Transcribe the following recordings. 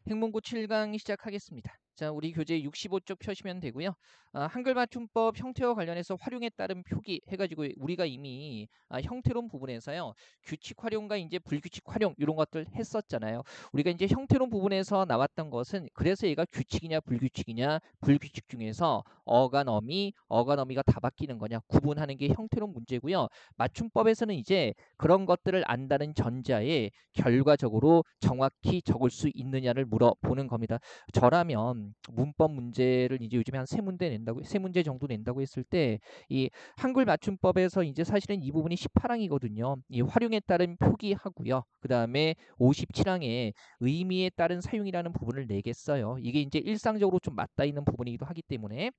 행문고 7강 시작하겠습니다. 자, 우리 교재 65쪽 펴시면 되고요. 한글 맞춤법 형태와 관련해서 활용에 따른 표기 해가지고 우리가 이미 형태론 부분에서요. 규칙 활용과 이제 불규칙 활용 이런 것들 했었잖아요. 우리가 이제 형태론 부분에서 나왔던 것은 그래서 얘가 규칙이냐 불규칙이냐 불규칙 중에서 어간어미가 다 바뀌는 거냐 구분하는 게 형태론 문제고요. 맞춤법에서는 이제 그런 것들을 안다는 전제하에 결과적으로 정확히 적을 수 있느냐를 물어보는 겁니다. 저라면 문법 문제를 이제 요즘에 한 세 문제 정도 낸다고 했을 때 이 한글 맞춤법에서 이제 사실은 이 부분이 18항이거든요. 이 활용에 따른 표기하고요. 그다음에 57항에 의미에 따른 사용이라는 부분을 내겠어요. 이게 이제 일상적으로 좀 맞닿아 있는 부분이기도 하기 때문에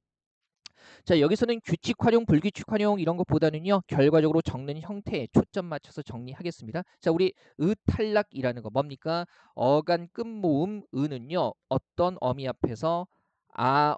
자, 여기서는 규칙 활용, 불규칙 활용 이런 것보다는요. 결과적으로 적는 형태에 초점 맞춰서 정리하겠습니다. 자, 우리 탈락이라는 거 뭡니까? 어간 끝모음 은은요. 어떤 어미 앞에서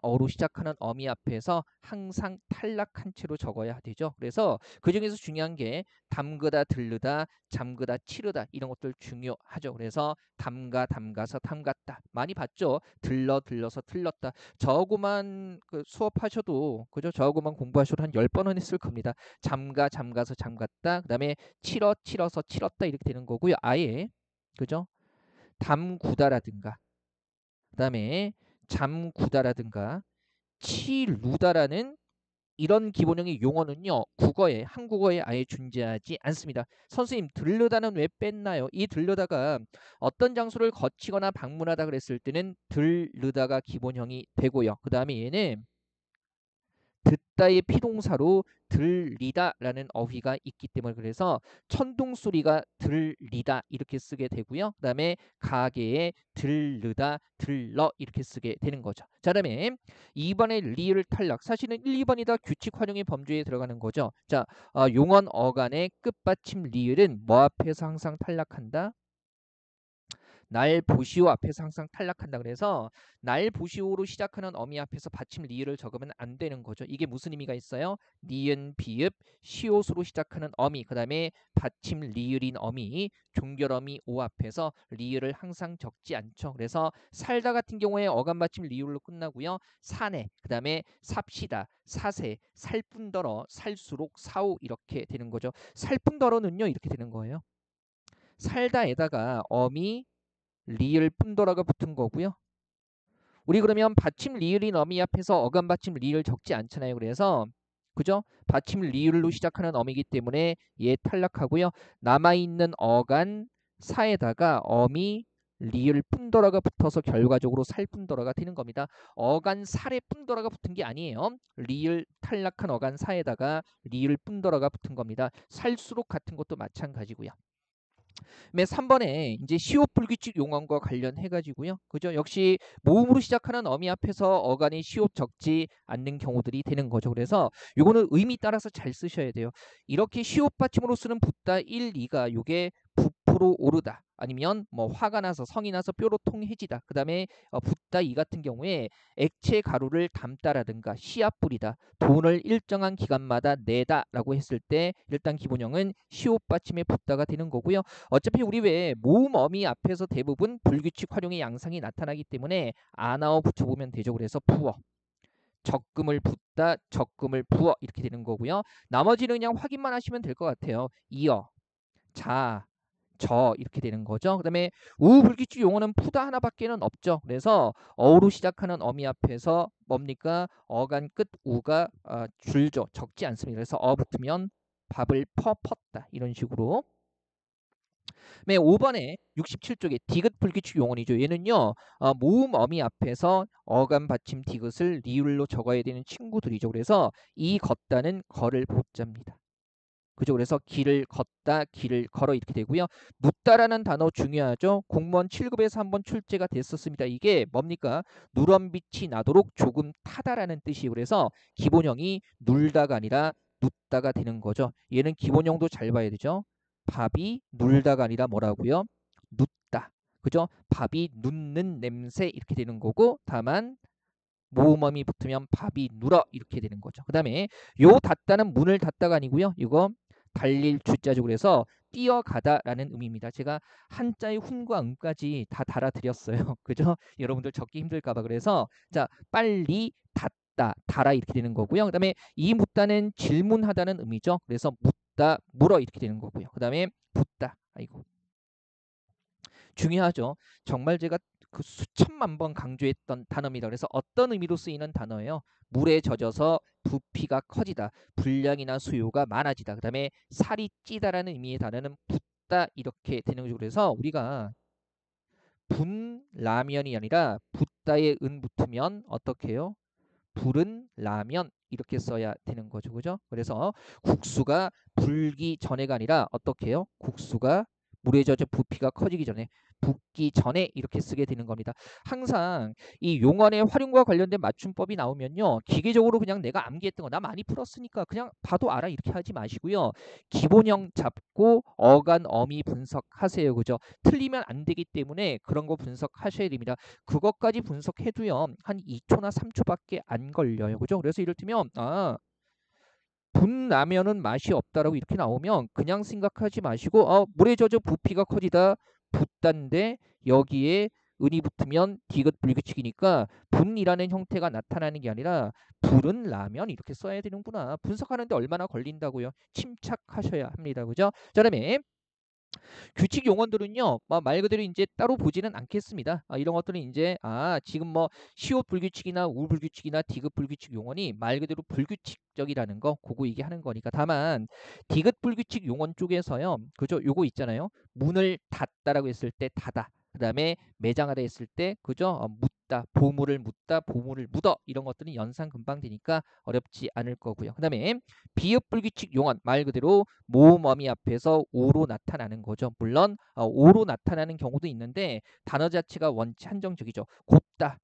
어로 시작하는 어미 앞에서 항상 탈락한 채로 적어야 되죠. 그래서 그 중에서 중요한 게 담그다, 들르다, 잠그다, 치르다 이런 것들 중요하죠. 그래서 담가서 담갔다 많이 봤죠. 들러서 틀렸다. 저거만 수업하셔도 그죠? 저거만 공부하셔도 한 10번은 했을 겁니다. 잠가서 잠갔다. 그다음에 치러서 치렀다 이렇게 되는 거고요. 아예 그죠? 담구다라든가 그다음에 잠구다라든가 치루다라는 이런 기본형의 용어는요. 한국어에 아예 존재하지 않습니다. 선생님 들르다는 왜 뺐나요? 이 들르다가 어떤 장소를 거치거나 방문하다 그랬을 때는 들르다가 기본형이 되고요. 그 다음에 얘는 듣다의 피동사로 들리다라는 어휘가 있기 때문에 그래서 천둥 소리가 들리다 이렇게 쓰게 되고요. 그 다음에 가게에 들르다 들러 이렇게 쓰게 되는 거죠. 자, 그다음에 2번의 리을 탈락 사실은 1, 2번이 다 규칙 활용의 범주에 들어가는 거죠. 자, 용언 어간의 끝받침 리을은 뭐 앞에서 항상 탈락한다? 날 보시오 앞에서 항상 탈락한다. 그래서 날 보시오로 시작하는 어미 앞에서 받침 리을을 적으면 안 되는 거죠. 이게 무슨 의미가 있어요? 니은 비읍 시옷으로 시작하는 어미 그 다음에 받침 리을인 어미 종결어미 오 앞에서 리을을 항상 적지 않죠. 그래서 살다 같은 경우에 어감 받침 리을로 끝나고요. 사내 그 다음에 삽시다 사세 살뿐더러 살수록 사오 이렇게 되는 거죠. 살뿐더러는요 이렇게 되는 거예요. 살다에다가 어미 리을 뿐더라가 붙은 거고요. 우리 그러면 받침 리을인 어미 앞에서 어감 받침 리을 적지 않잖아요. 그래서 그죠? 받침 리을로 시작하는 어미이기 때문에 얘 탈락하고요. 남아있는 어간 사에다가 어미 리을 뿐더라가 붙어서 결과적으로 살뿐더라가 되는 겁니다. 어간 살에 뿐더라가 붙은 게 아니에요. 리을 탈락한 어간 사에다가 리을 뿐더라가 붙은 겁니다. 살수록 같은 것도 마찬가지고요. 3번에 이제 시옷 불규칙 용언과 관련해 가지고요. 그죠? 역시 모음으로 시작하는 어미 앞에서 어간이 시옷 적지 않는 경우들이 되는 거죠. 그래서 요거는 의미 따라서 잘 쓰셔야 돼요. 이렇게 시옷 받침으로 쓰는 붓다 1, 2가 요게 부풀어 오르다 아니면 뭐 화가 나서 성이 나서 뼈로 통해지다. 그다음에 붓다 이 같은 경우에 액체 가루를 담다라든가 씨앗 뿌리다 돈을 일정한 기간마다 내다라고 했을 때 일단 기본형은 시옷 받침의 붓다가 되는 거고요. 어차피 우리 왜 모음 어미 앞에서 대부분 불규칙 활용의 양상이 나타나기 때문에 아나어 붙여보면 되죠. 그래서 부어 적금을 붓다 적금을 부어 이렇게 되는 거고요. 나머지는 그냥 확인만 하시면 될 것 같아요. 이어 자 저 이렇게 되는 거죠. 그 다음에 우불규칙 용어는 푸다 하나밖에는 없죠. 그래서 어로 시작하는 어미 앞에서 뭡니까? 어간 끝 우가 줄죠. 적지 않습니다. 그래서 붙으면 밥을 퍼 이런 식으로 5번에 67쪽에 디귿 불규칙 용언이죠. 얘는요. 모음 어미 앞에서 어감 받침 디귿을 리을로 적어야 되는 친구들이죠. 그래서 이 걷다는 걸을 보자입니다. 그죠? 그래서 길을 걷다, 길을 걸어 이렇게 되고요. 묻다라는 단어 중요하죠. 공무원 7급에서 한번 출제가 됐었습니다. 이게 뭡니까? 누런빛이 나도록 조금 타다라는 뜻이에요. 그래서 기본형이 눌다가 아니라 눕다가 되는 거죠. 얘는 기본형도 잘 봐야 되죠. 밥이 눌다가 아니라 뭐라고요? 눕다. 그죠? 밥이 눕는 냄새 이렇게 되는 거고 다만 모음어미 붙으면 밥이 눌어 이렇게 되는 거죠. 그 다음에 요 닫다는 문을 닫다가 아니고요. 이거 달릴 주자죠. 그래서 뛰어가다라는 의미입니다. 제가 한자의 훈과 응까지 다 달아드렸어요. 그죠? 여러분들 적기 힘들까봐. 그래서 자, 빨리 닫다, 달아 이렇게 되는 거고요. 그 다음에 이 묻다는 질문하다는 의미죠. 그래서 묻다, 물어 이렇게 되는 거고요. 그 다음에 붙다. 아이고. 중요하죠. 정말 제가 그 수천만 번 강조했던 단어입니다. 그래서 어떤 의미로 쓰이는 단어예요? 물에 젖어서 부피가 커지다, 분량이나 수요가 많아지다. 그 다음에 살이 찌다라는 의미의 단어는 붓다 이렇게 되는 거죠. 그래서 우리가 분라면이 아니라 붓다에 은 붙으면 어떻게 해요? 불은 라면 이렇게 써야 되는 거죠. 그죠? 그래서 국수가 불기 전에가 아니라 어떻게 해요? 국수가 물에 젖어 부피가 커지기 전에 붓기 전에 이렇게 쓰게 되는 겁니다. 항상 이 용언의 활용과 관련된 맞춤법이 나오면요. 기계적으로 그냥 내가 암기했던 거 나 많이 풀었으니까 그냥 봐도 알아 이렇게 하지 마시고요. 기본형 잡고 어간 어미 분석하세요. 그죠? 틀리면 안 되기 때문에 그런 거 분석하셔야 됩니다. 그것까지 분석해도요. 한 2초나 3초밖에 안 걸려요. 그죠? 그래서 이를테면 분라면은 맛이 없다라고 이렇게 나오면 그냥 생각하지 마시고 물에 젖어 부피가 커지다 붓단데 여기에 은이 붙으면 디귿불규칙이니까 분이라는 형태가 나타나는 게 아니라 불은 라면 이렇게 써야 되는구나. 분석하는데 얼마나 걸린다고요. 침착하셔야 합니다. 그죠? 자, 그다음에 규칙 용어들은요, 말 그대로 이제 따로 보지는 않겠습니다. 이런 것들은 이제 지금 뭐 시옷 불규칙이나 울 불규칙이나 디귿 불규칙 용어니 말 그대로 불규칙적이라는 거 그거 얘기하는 거니까. 다만 디귿 불규칙 용어 쪽에서요, 그죠? 요거 있잖아요. 문을 닫다라고 했을 때 닫아. 그다음에 매장하다 했을 때 그죠? 묻다, 보물을 묻다, 보물을 묻어 이런 것들은 연상 금방 되니까 어렵지 않을 거고요. 그다음에 비읍 불규칙 용언 말 그대로 모음 어미 앞에서 오로 나타나는 거죠. 물론 오로 나타나는 경우도 있는데 단어 자체가 원체 한정적이죠. 곱다,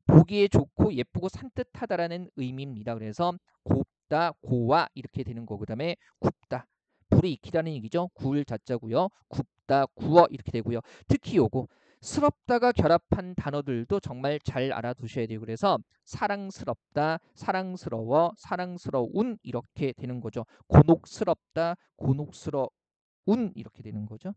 보기에 좋고 예쁘고 산뜻하다라는 의미입니다. 그래서 곱다, 고와 이렇게 되는 거. 그다음에 굽다, 불이 익히다는 얘기죠. 구울 자자고요. 굽다, 구워 이렇게 되고요. 특히 요거 스럽다가 결합한 단어들도 정말 잘 알아두셔야 돼요. 그래서 사랑스럽다, 사랑스러워, 사랑스러운 이렇게 되는 거죠. 곤혹스럽다, 곤혹스러운 이렇게 되는 거죠.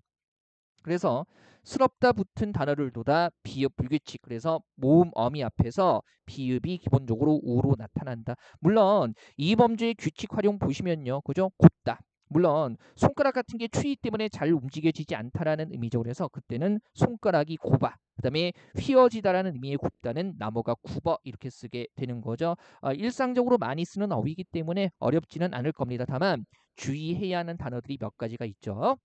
그래서 스럽다 붙은 단어를 둬다 비읍 불규칙. 그래서 모음 어미 앞에서 비읍이 기본적으로 우로 나타난다. 물론 이 범주의 규칙 활용 보시면요. 그죠? 곱다. 물론 손가락 같은 게 추위 때문에 잘 움직여지지 않다라는 의미죠. 그래서 그때는 손가락이 곱아. 그다음에 휘어지다라는 의미의 굽다는 나무가 굽어 이렇게 쓰게 되는 거죠. 일상적으로 많이 쓰는 어휘이기 때문에 어렵지는 않을 겁니다. 다만 주의해야 하는 단어들이 몇 가지가 있죠.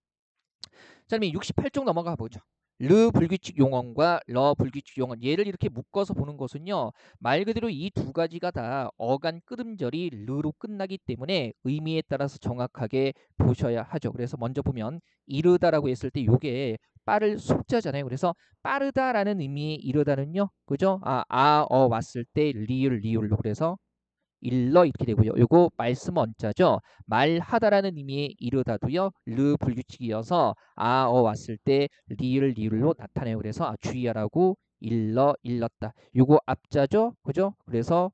자, 그럼 68쪽 넘어가 보죠. 르 불규칙 용언과 러 불규칙 용언 얘를 이렇게 묶어서 보는 것은요. 말 그대로 이 두 가지가 다 어간 끄듬절이 르로 끝나기 때문에 의미에 따라서 정확하게 보셔야 하죠. 그래서 먼저 보면 이르다라고 했을 때 요게 빠를 속자잖아요. 그래서 빠르다라는 의미의 이르다는요. 그죠? 왔을 때 리을로 그래서 일러 이렇게 되고요. 요거 말씀 원자죠. 말하다라는 의미의 이르다도요. 르 불규칙이어서 왔을 때 리을로 나타내요. 그래서 주의하라고 일렀다. 요거 앞자죠. 그죠? 그래서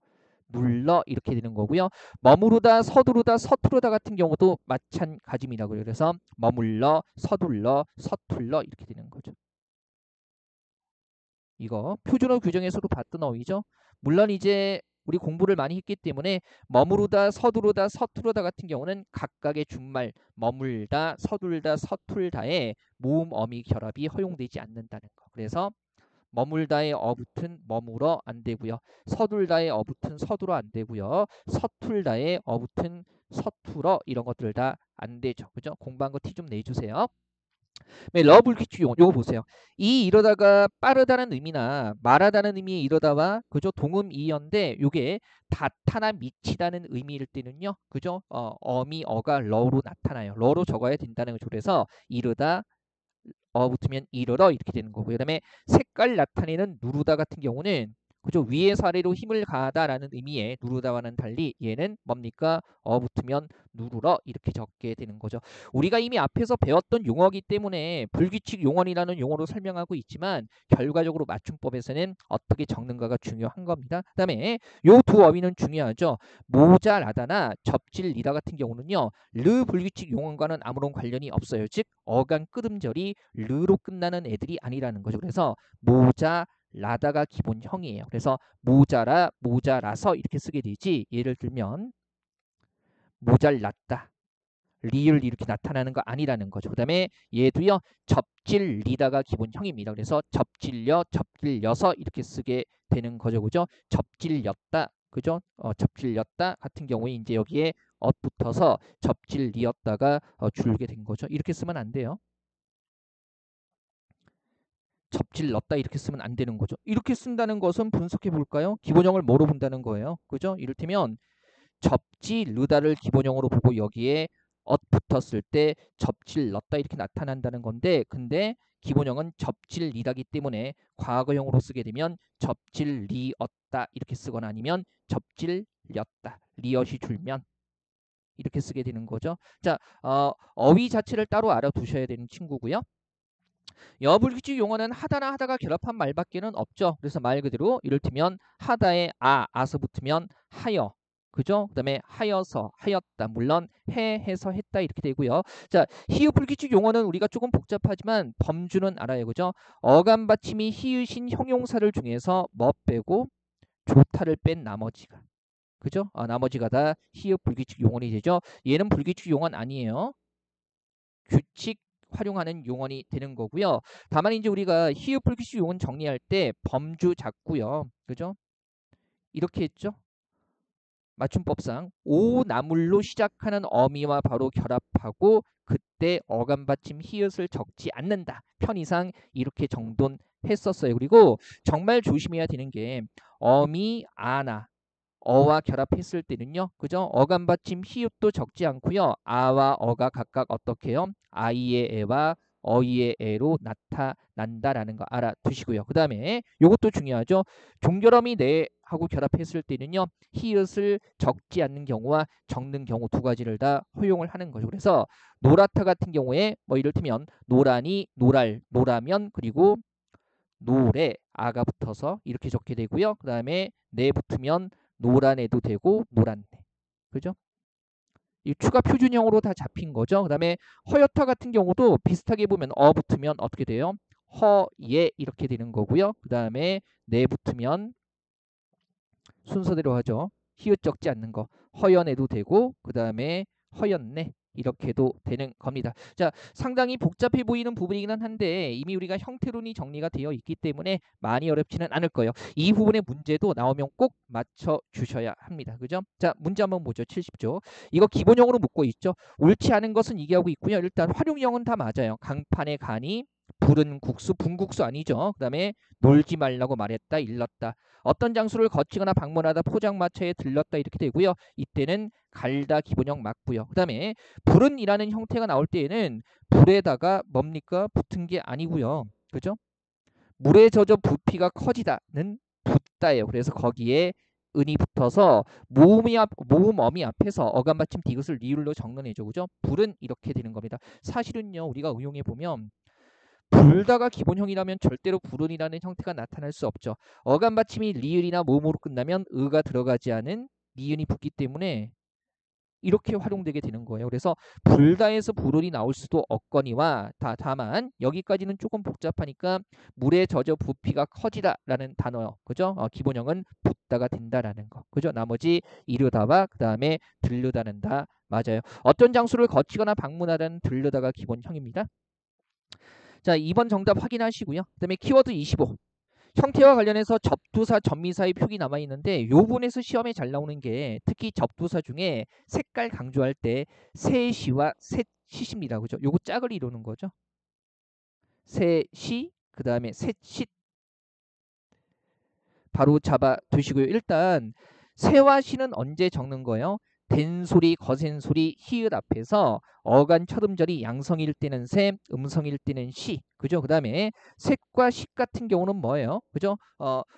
눌러 이렇게 되는 거고요. 머무르다, 서두르다, 서투르다 같은 경우도 마찬가지입니다. 그래서 머물러, 서둘러, 서툴러 이렇게 되는 거죠. 이거 표준어 규정에서도 봤던 어휘죠. 물론 이제 우리 공부를 많이 했기 때문에 머무르다, 서두르다, 서투르다 같은 경우는 각각의 준말 머물다, 서둘다, 서툴다의 모음 어미 결합이 허용되지 않는다는 거. 그래서 머물다의 어붙은 머물어 안 되고요. 서둘다의 어붙은 서둘어 안 되고요. 서툴다의 어붙은 서툴어 이런 것들 다 안 되죠. 그죠? 공부한 거 티 좀 내주세요. 러블 퀴즈 요거 보세요. 이 이러다가 빠르다는 의미나 말하다는 의미의 이러다와 그죠 동음 이어인데 요게 닿다나 미치다는 의미일 때는요. 그죠? 어미 어가 러로 나타나요. 러로 적어야 된다는 거죠. 그래서 이르다 붙으면 이르러 이렇게 되는 거고요. 그다음에 색깔 나타내는 누르다 같은 경우는 그죠? 위에서 아래로 힘을 가하다라는 의미의 누르다와는 달리 얘는 뭡니까? 붙으면 누르러 이렇게 적게 되는 거죠. 우리가 이미 앞에서 배웠던 용어이기 때문에 불규칙 용언이라는 용어로 설명하고 있지만 결과적으로 맞춤법에서는 어떻게 적는가가 중요한 겁니다. 그다음에 요 두 어휘는 중요하죠. 모자라다나 접질리다 같은 경우는요. 르 불규칙 용언과는 아무런 관련이 없어요. 즉 어간 끄듬절이 르로 끝나는 애들이 아니라는 거죠. 그래서 모자라다가 기본형이에요. 그래서 모자라, 모자라서 이렇게 쓰게 되지. 예를 들면 모잘났다. 리을 이렇게 나타나는 거 아니라는 거죠. 그 다음에 얘도요. 접질리다가 기본형입니다. 그래서 접질려, 접질려서 이렇게 쓰게 되는 거죠. 그죠? 접질렸다. 그죠? 접질렸다 같은 경우에 이제 여기에 붙어서 접질리었다가 줄게 된 거죠. 이렇게 쓰면 안 돼요. 접질렀다 이렇게 쓰면 안 되는 거죠. 이렇게 쓴다는 것은 분석해 볼까요? 기본형을 뭐로 본다는 거예요. 그죠? 이를테면 접질르다를 기본형으로 보고 여기에 붙었을 때 접질렀다 이렇게 나타난다는 건데 근데 기본형은 접질리다기 때문에 과거형으로 쓰게 되면 접질리었다 이렇게 쓰거나 아니면 접질렸다 리엇이 줄면 이렇게 쓰게 되는 거죠. 자, 어휘 자체를 따로 알아두셔야 되는 친구고요. 여불규칙 용어는 하다나 하다가 결합한 말밖에는 없죠. 그래서 말 그대로 이를테면 하다에 아서 붙으면 하여 그죠? 그다음에 하여서 하였다. 물론 해서 했다 이렇게 되고요. 자, 히읗 불규칙 용어는 우리가 조금 복잡하지만 범주는 알아요. 그죠? 어감 받침이 히읗인 형용사를 중에서 뭐 빼고 조타를 뺀 나머지가 그죠? 나머지가 다 히읗 불규칙 용어이 되죠. 얘는 불규칙 용어는 아니에요. 규칙 활용하는 용언이 되는 거고요. 다만 이제 우리가 히읗 불규칙 용언 정리할 때 범주 잡고요. 그죠? 이렇게 했죠. 맞춤법상 오나물로 시작하는 어미와 바로 결합하고 그때 어감 받침 히읗을 적지 않는다. 편의상 이렇게 정돈했었어요. 그리고 정말 조심해야 되는 게 어미 아나 어와 결합했을 때는요. 그죠? 어감 받침 히읗도 적지 않고요. 아와 어가 각각 어떻게 해요? 아이의 애와 어이의 애로 나타난다라는 거 알아두시고요. 그 다음에 이것도 중요하죠. 종결어미 네하고 결합했을 때는요. 히읗을 적지 않는 경우와 적는 경우 두 가지를 다 허용을 하는 거죠. 그래서 노랗다 같은 경우에 뭐 이를테면 노라니, 노랄, 노라면 그리고 노래 아가 붙어서 이렇게 적게 되고요. 그 다음에 네 붙으면 노란애도 되고 노란네. 그죠? 이 추가 표준형으로 다 잡힌 거죠. 그 다음에 허여타 같은 경우도 비슷하게 보면 붙으면 어떻게 돼요? 허예 이렇게 되는 거고요. 그 다음에 네 붙으면 순서대로 하죠. 히읗 적지 않는 거 허연해도 되고 그 다음에 허연네 이렇게도 되는 겁니다. 자, 상당히 복잡해 보이는 부분이긴 한데 이미 우리가 형태론이 정리가 되어 있기 때문에 많이 어렵지는 않을 거예요. 이 부분의 문제도 나오면 꼭 맞춰 주셔야 합니다. 그죠? 자, 문제 한번 보죠. 70조. 이거 기본형으로 묻고 있죠. 옳지 않은 것은 이게 하고 있고요. 일단 활용형은 다 맞아요. 강판의 간이 불은 국수, 분국수 아니죠. 그 다음에 놀지 말라고 말했다, 일렀다. 어떤 장소를 거치거나 방문하다 포장마차에 들렀다 이렇게 되고요. 이때는 갈다 기본형 맞고요. 그 다음에 불은이라는 형태가 나올 때에는 불에다가 뭡니까? 붙은 게 아니고요. 그죠? 물에 젖어 부피가 커지다는 붙다예요. 그래서 거기에 은이 붙어서 모음 어미 앞에서 어감 받침 디귿을 리을로 적는 애죠. 그죠? 불은 이렇게 되는 겁니다. 사실은요. 우리가 응용해 보면 불다가 기본형이라면 절대로 불운이라는 형태가 나타날 수 없죠. 어감 받침이 리을이나 모음으로 끝나면 의가 들어가지 않은 니은이 붙기 때문에 이렇게 활용되게 되는 거예요. 그래서 불다에서 불운이 나올 수도 없거니와 다만 여기까지는 조금 복잡하니까 물에 젖어 부피가 커지다라는 단어 그죠? 기본형은 붙다가 된다라는 거 그죠? 나머지 이르다와 그 다음에 들르다는 다 맞아요. 어떤 장소를 거치거나 방문하다는 들르다가 기본형입니다. 자, 2번 정답 확인하시고요. 그 다음에 키워드 25. 형태와 관련해서 접두사, 접미사의 표기 남아있는데 이 부분에서 시험에 잘 나오는 게 특히 접두사 중에 색깔 강조할 때 새시와 셋시입니다. 그죠? 요거 짝을 이루는 거죠. 새시, 그 다음에 셋시 바로 잡아 두시고요. 일단 새와 시는 언제 적는 거예요? 된소리, 거센소리, 히읗 앞에서 어간 첫 음절이 양성일 때는 새, 음성일 때는 시. 그죠? 그 다음에 셋과 식 같은 경우는 뭐예요? 그죠?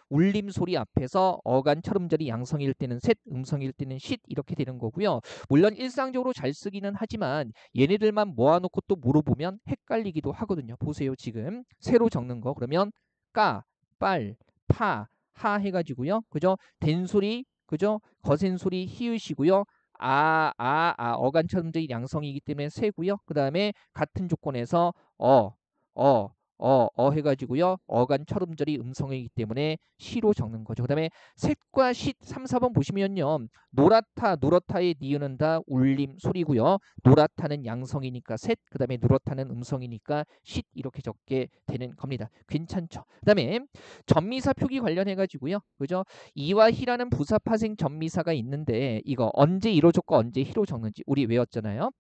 울림 소리 앞에서 어간 첫 음절이 양성일 때는 셋, 음성일 때는 쉿 이렇게 되는 거고요. 물론 일상적으로 잘 쓰기는 하지만 얘네들만 모아놓고 또 물어보면 헷갈리기도 하거든요. 보세요. 지금 새로 적는 거 그러면 까, 빨, 파, 하 해가지고요. 그죠? 된소리, 그죠? 거센소리 히읗이고요. 어간 첫 음절이 양성이기 때문에 새고요. 그 다음에 같은 조건에서 해가지고요. 어간 첫 음절이 음성이기 때문에 시로 적는 거죠. 그 다음에 셋과 쉿 3, 4번 보시면요. 노랗다, 누렇다의 니은은 다 울림 소리고요. 노랗다는 양성이니까 셋, 그 다음에 누렇다는 음성이니까 쉿 이렇게 적게 되는 겁니다. 괜찮죠? 그 다음에 전미사 표기 관련해가지고요. 그죠? 이와 희라는 부사 파생 전미사가 있는데 이거 언제 이로 적고 언제 희로 적는지 우리 외웠잖아요.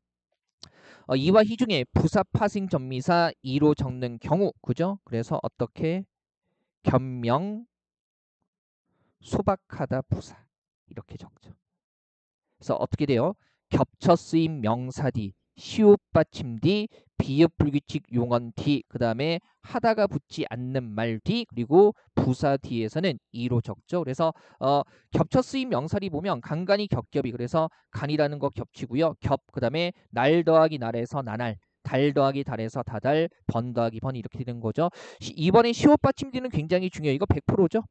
이와 희 중에 부사 파생 전미사 이로 적는 경우 그죠? 그래서 어떻게 변명 소박하다 부사 이렇게 적죠. 그래서 어떻게 돼요? 겹쳐 쓰임 명사 뒤, 시옷 받침 뒤, 비읍 불규칙 용언 뒤, 그 다음에 하다가 붙지 않는 말 뒤, 그리고 부사 뒤에서는 이로 적죠. 그래서 겹쳐 쓰임 명사리 보면 간간이 겹겹이 그래서 간이라는 거 겹치고요. 그 다음에 날 더하기 날에서 나날, 달 더하기 달에서 다달, 번 더하기 번 이렇게 되는 거죠. 이번에 시옷 받침 뒤는 굉장히 중요해요. 이거 100%죠.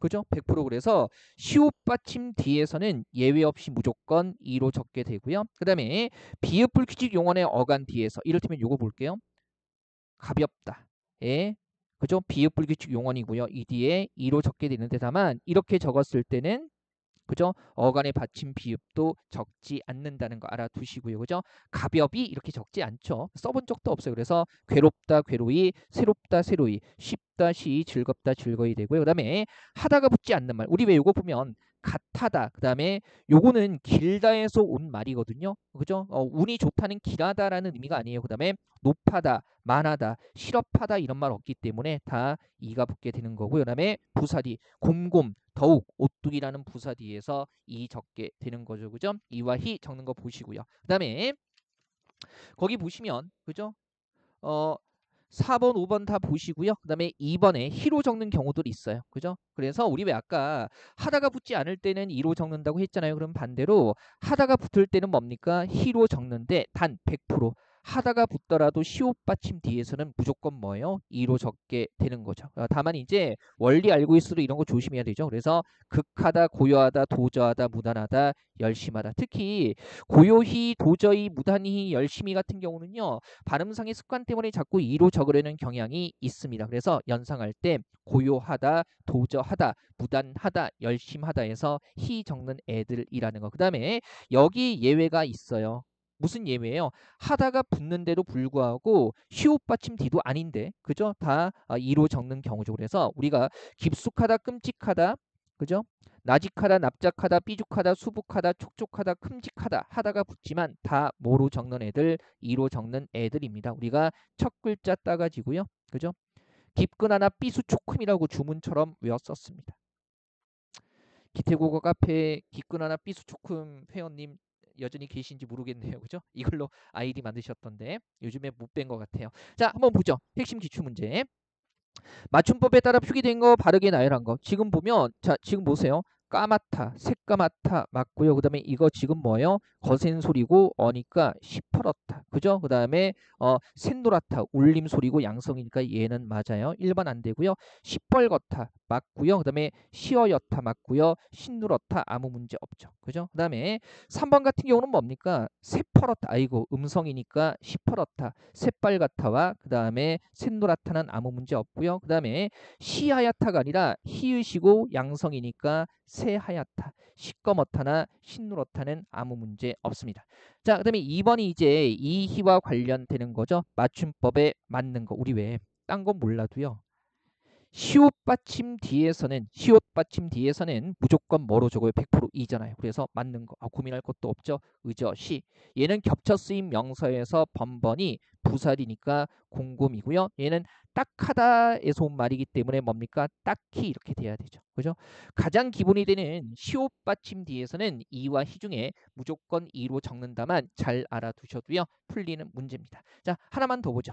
그죠? 100% 그래서 시옷 받침 뒤에서는 예외 없이 무조건 2로 적게 되고요. 그 다음에 비읍 불규칙 용언의 어간 뒤에서 이를테면 요거 볼게요. 가볍다. 예. 그죠? 비읍 불규칙 용언이고요. 이 뒤에 2로 적게 되는데 다만 이렇게 적었을 때는 그죠? 어간의 받침 비읍도 적지 않는다는 거 알아두시고요. 그죠? 가볍이 이렇게 적지 않죠. 써본 적도 없어요. 그래서 괴롭다 괴로이, 새롭다 새로이, 쉽다 시, 즐겁다 즐거이 되고요. 그다음에 하다가 붙지 않는 말. 우리 왜 요거 보면 같하다. 그다음에 요거는 길다에서 온 말이거든요. 그죠? 운이 좋다는 길하다라는 의미가 아니에요. 그다음에 높하다, 만하다, 실업하다 이런 말 없기 때문에 다 이가 붙게 되는 거고요. 그다음에 부사디 곰곰 더욱 오뚜기라는 부사 뒤에서 이 적게 되는 거죠. 그죠? 이와 희 적는 거 보시고요. 그다음에 거기 보시면 그죠? 어 4번, 5번 다 보시고요. 그다음에 2번에 희로 적는 경우들이 있어요. 그죠? 그래서 우리 왜 아까 하다가 붙지 않을 때는 2로 적는다고 했잖아요. 그럼 반대로 하다가 붙을 때는 뭡니까? 희로 적는데 단 100% 하다가 붙더라도 시옷 받침 뒤에서는 무조건 뭐예요? 2로 적게 되는 거죠. 다만 이제 원리 알고 있어도 이런 거 조심해야 되죠. 그래서 극하다, 고요하다, 도저하다, 무단하다, 열심하다. 특히 고요히, 도저히, 무단히, 열심히 같은 경우는요. 발음상의 습관 때문에 자꾸 2로 적으려는 경향이 있습니다. 그래서 연상할 때 고요하다, 도저하다, 무단하다, 열심하다에서 히 적는 애들이라는 거. 그 다음에 여기 예외가 있어요. 무슨 예외예요? 하다가 붙는데도 불구하고 시옷 받침 뒤도 아닌데 그죠? 다 2로 적는 경우죠. 그래서 우리가 깊숙하다, 끔찍하다, 그죠? 나직하다, 납작하다, 삐죽하다, 수북하다, 촉촉하다, 큼직하다 하다가 붙지만 다 뭐로 적는 애들? 2로 적는 애들입니다. 우리가 첫 글자 따가지고요. 그죠? 깊근하나 삐수초큼이라고 주문처럼 외웠었습니다. 기태국어 카페 깊근하나 삐수초큼 회원님 여전히 계신지 모르겠네요. 그죠? 이걸로 아이디 만드셨던데 요즘에 못 뵌 것 같아요. 자, 한번 보죠. 핵심 기출문제. 맞춤법에 따라 표기된 거 바르게 나열한 거. 지금 보면 자 지금 보세요. 까맣다, 새까맣다 맞고요. 그 다음에 이거 지금 뭐예요? 거센 소리고 어니까 시퍼렇다. 그죠? 그 다음에 샛노랗다, 울림 소리고 양성이니까 얘는 맞아요. 1번 안 되고요. 시뻘겋다 맞고요. 그 다음에 시어였다 맞고요. 신누렇다 아무 문제 없죠. 그죠? 그 다음에 3번 같은 경우는 뭡니까? 새퍼렇다. 아이고 음성이니까 시퍼렇다, 새빨갛다와 그 다음에 샛노랗다는 아무 문제 없고요. 그 다음에 시하얗다가 아니라 히읗이고 양성이니까 새하얗다, 시꺼멓다나 신누렇다는 아무 문제 없습니다. 자, 그 다음에 2번이 이제 이희와 관련되는 거죠. 맞춤법에 맞는 거. 우리 왜 딴 건 몰라도요. 시옷 받침 뒤에서는 무조건 뭐로 적어요? 100% 이잖아요. 그래서 맞는 거. 고민할 것도 없죠. 의저 시. 얘는 겹쳐 쓰인 명사에서 번번이 부사리니까 공금이고요. 얘는 딱하다에서 온 말이기 때문에 뭡니까? 딱히 이렇게 돼야 되죠. 그죠? 가장 기본이 되는 시옷 받침 뒤에서는 이와 희 중에 무조건 이로 적는다만 잘 알아두셔도요. 풀리는 문제입니다. 자, 하나만 더 보죠.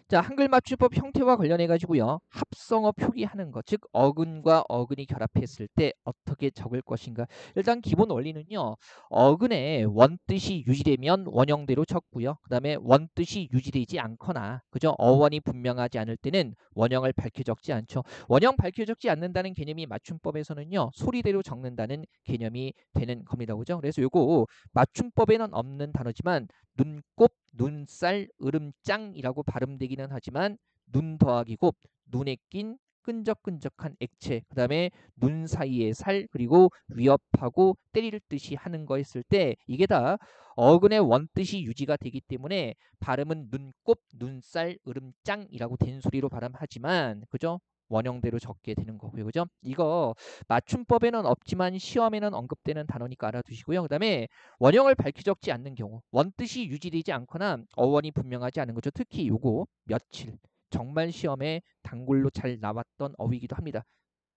자, 한글 맞춤법 형태와 관련해 가지고요. 합성어 표기하는 것, 즉 어근과 어근이 결합했을 때 어떻게 적을 것인가. 일단 기본 원리는요. 어근의 원뜻이 유지되면 원형대로 적고요. 그다음에 원뜻이 유지되지 않거나 그죠? 어원이 분명하지 않을 때는 원형을 밝혀 적지 않죠. 원형 밝혀 적지 않는다는 개념이 맞춤법에서는요. 소리대로 적는다는 개념이 되는 겁니다. 그죠? 그래서 요거 맞춤법에는 없는 단어지만 눈곱, 눈살, 으름장이라고 발음되기는 하지만 눈 더하기 곱, 눈에 낀 끈적끈적한 액체, 그 다음에 눈 사이의 살, 그리고 위협하고 때릴 듯이 하는 거 했을 때 이게 다 어근의 원뜻이 유지가 되기 때문에 발음은 눈곱, 눈살, 으름장이라고 된 소리로 발음하지만 그죠? 원형대로 적게 되는 거고요. 그죠? 이거 맞춤법에는 없지만 시험에는 언급되는 단어니까 알아두시고요. 그 다음에 원형을 밝혀 적지 않는 경우, 원뜻이 유지되지 않거나 어원이 분명하지 않은 거죠. 특히 요거 며칠 정말 시험에 단골로 잘 나왔던 어휘이기도 합니다.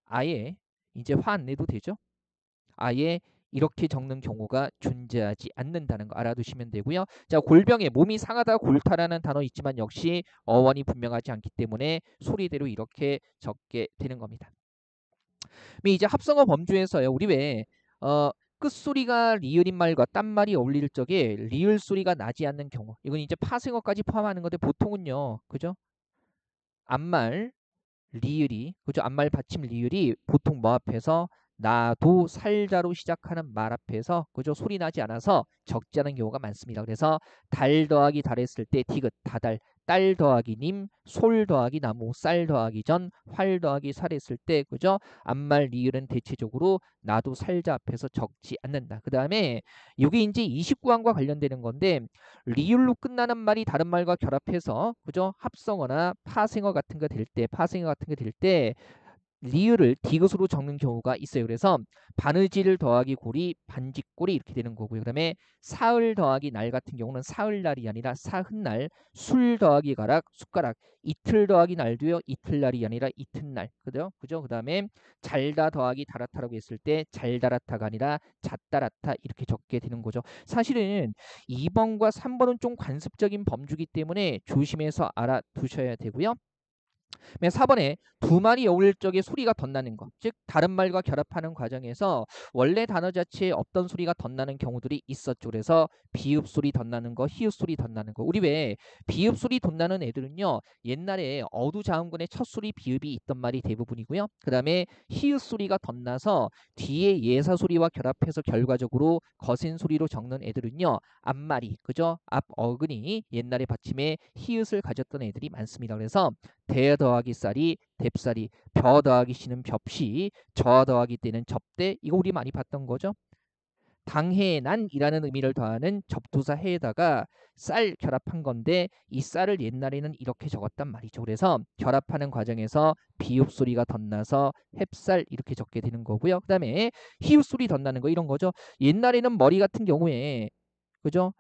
아예 이제 화 안 내도 되죠? 아예 이렇게 적는 경우가 존재하지 않는다는 거 알아두시면 되고요. 자, 골병에 몸이 상하다 골타라는 단어 있지만 역시 어원이 분명하지 않기 때문에 소리대로 이렇게 적게 되는 겁니다. 이제 합성어 범주에서요. 우리 왜 끝소리가 리을인 말과 딴말이 어울릴 적에 리을 소리가 나지 않는 경우, 이건 이제 파생어까지 포함하는 건데 보통은요. 그죠? 앞말 리을이 그죠? 앞말 받침 리을이 보통 뭐 앞에서 나도 살자로 시작하는 말 앞에서 그죠? 소리 나지 않아서 적지 않은 경우가 많습니다. 그래서 달 더하기 달했을 때 디귿 다달, 딸 더하기 님, 솔 더하기 나무, 쌀 더하기 전, 활 더하기 살 했을 때 그죠? 앞말 리을은 대체적으로 나도 살자 앞에서 적지 않는다. 그 다음에 이게 이제 29항과 관련되는 건데 리을로 끝나는 말이 다른 말과 결합해서 그죠? 합성어나 파생어 같은 거 될 때, 파생어 같은 거 될 때 리을을 디귿으로 적는 경우가 있어요. 그래서 바느질 더하기 고리, 반직고리 이렇게 되는 거고요. 그다음에 사흘 더하기 날 같은 경우는 사흘날이 아니라 사흔날, 술 더하기 가락, 숟가락, 이틀 더하기 날도요. 이틀날이 아니라 이튿날. 그죠? 그죠? 그다음에 잘다 더하기 달았다라고 했을 때 잘달았다가 아니라 잣달았다 이렇게 적게 되는 거죠. 사실은 2번과 3번은 좀 관습적인 범주기 때문에 조심해서 알아두셔야 되고요. 4번에 두 말이 어울릴 적에 소리가 덧나는 것, 즉 다른 말과 결합하는 과정에서 원래 단어 자체에 없던 소리가 덧나는 경우들이 있었죠. 그래서 비읍 소리 덧나는 거, 히읗 소리 덧나는 거. 우리 왜 비읍 소리 덧나는 애들은요. 옛날에 어두자음근의 첫 소리 비읍이 있던 말이 대부분이고요. 그 다음에 히읗 소리가 덧나서 뒤에 예사 소리와 결합해서 결과적으로 거센 소리로 적는 애들은요. 앞말이 그죠? 앞 어근이 옛날에 받침에 히읗을 가졌던 애들이 많습니다. 그래서 대 더하기 쌀이 뎁쌀이, 벼 더하기 씨는 벽시, 저 더하기 때는 접대. 이거 우리 많이 봤던 거죠. 당해난이라는 의미를 더하는 접두사 해에다가 쌀 결합한 건데 이 쌀을 옛날에는 이렇게 적었단 말이죠. 그래서 결합하는 과정에서 비읍 소리가 덧나서 햅쌀 이렇게 적게 되는 거고요. 그 다음에 히읗 소리 덧나는 거 이런 거죠. 옛날에는 머리 같은 경우에 그죠?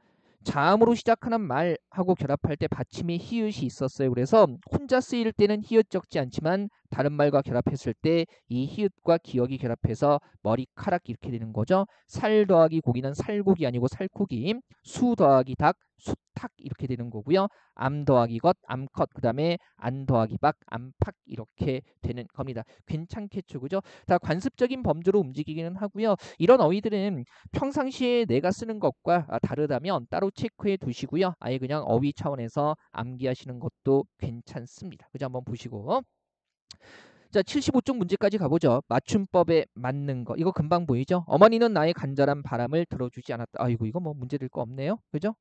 자음으로 시작하는 말하고 결합할 때 받침에 히읗이 있었어요. 그래서 혼자 쓰일 때는 히읗 적지 않지만 다른 말과 결합했을 때 이 히읗과 기억이 결합해서 머리카락 이렇게 되는 거죠. 살 더하기 고기는 살고기 아니고 살코기, 수 더하기 닭, 수탉 이렇게 되는 거고요. 암 더하기 것, 암컷, 그 다음에 안 더하기 박, 암팍 이렇게 되는 겁니다. 괜찮겠죠, 그죠? 다 관습적인 범주로 움직이기는 하고요. 이런 어휘들은 평상시에 내가 쓰는 것과 다르다면 따로 체크해 두시고요. 아예 그냥 어휘 차원에서 암기하시는 것도 괜찮습니다. 그죠? 한번 보시고. 자, 75쪽 문제까지 가보죠. 맞춤법에 맞는 거. 이거 금방 보이죠? 어머니는 나의 간절한 바람을 들어주지 않았다. 아이고, 이거 뭐 문제 될 거 없네요. 그죠?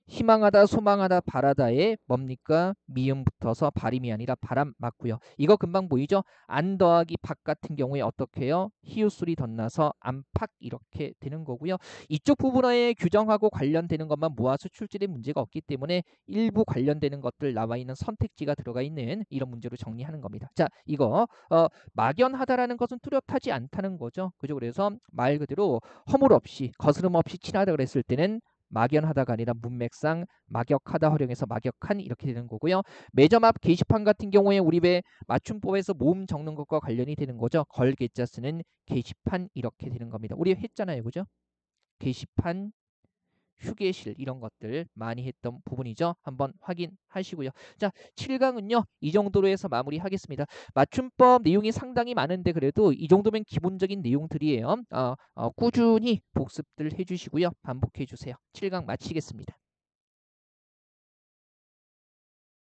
희망하다, 소망하다, 바라다에 뭡니까? 미음 붙어서 발음이 아니라 바람 맞고요. 이거 금방 보이죠? 안 더하기 박 같은 경우에 어떻게 해요? 히읗소리 덧나서 안팎 이렇게 되는 거고요. 이쪽 부분에 규정하고 관련되는 것만 모아서 출제된 문제가 없기 때문에 일부 관련되는 것들 나와 있는 선택지가 들어가 있는 이런 문제로 정리하는 겁니다. 자, 이거 막연하다라는 것은 뚜렷하지 않다는 거죠. 그죠? 그래서 말 그대로 허물 없이 거스름 없이 친하다 그랬을 때는 막연하다가 아니라 문맥상 막역하다 활용해서 막역한 이렇게 되는 거고요. 매점 앞 게시판 같은 경우에 우리 왜 맞춤법에서 모음 적는 것과 관련이 되는 거죠. 걸게자 쓰는 게시판 이렇게 되는 겁니다. 우리 했잖아요. 그죠? 게시판, 휴게실 이런 것들 많이 했던 부분이죠. 한번 확인하시고요. 자, 7강은요. 이 정도로 해서 마무리하겠습니다. 맞춤법 내용이 상당히 많은데 그래도 이 정도면 기본적인 내용들이에요. 꾸준히 복습들 해주시고요. 반복해 주세요. 7강 마치겠습니다.